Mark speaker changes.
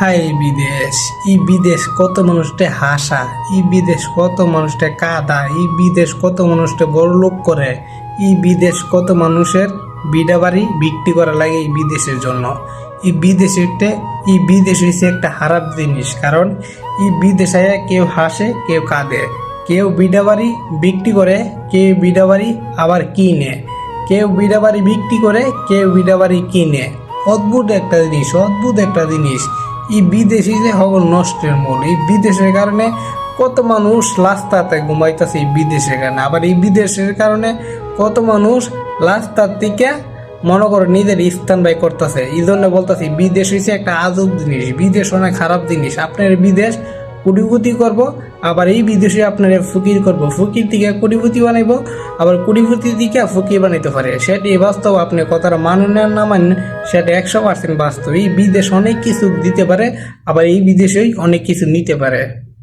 Speaker 1: High বিদেশ, বিদেশ কত মানুষটা হাসা, বিদেশ কত মানুষটা কাঁদা, বিদেশ কত মানুষটা বড় লোক করে, বিদেশ কত মানুষের বিডা বাড়ি বিক্রি করা লাগে এই বিদেশের জন্য। বিদেশ হচ্ছে একটা খারাপ জিনিস, কারণ বিদেশে কেউ হাসে কেউ কাঁদে, কেউ বিডা বাড়ি বিক্রি করে, কেউ বিডা বাড়ি আবার কিনে, কেউ বিডা বাড়ি বিক্রি করে, কেউ বিডা বাড়ি কিনে। অদ্ভুত একটা জিনিস। বিদেশি যে সকল নষ্টের মূল। এই বিদেশের কারণে কত মানুষ রাস্তাতে ঘুমাইতেছে এই বিদেশের কারণে, আবার এই বিদেশের কারণে কত মানুষ রাস্তার থেকে মনে করে নিজের স্থান ব্যয় করতেছে। এই জন্য বলতেছি বিদেশ হচ্ছে একটা আজব জিনিস, বিদেশ অনেক খারাপ জিনিস। আপনার বিদেশ কোটিপতি করবো, আবার এই বিদেশে আপনার ফকির করবো, ফকির থেকে কোটিপতি বানাইবো, আবার কোটিপতি থেকে ফকির বানাইতে পারে। সেটি বাস্তব, আপনি কথাটা মানুন না মানেন সেটা 100% বাস্তব। এই বিদেশ অনেক কিছু দিতে পারে, আবার এই বিদেশেই অনেক কিছু নিতে পারে।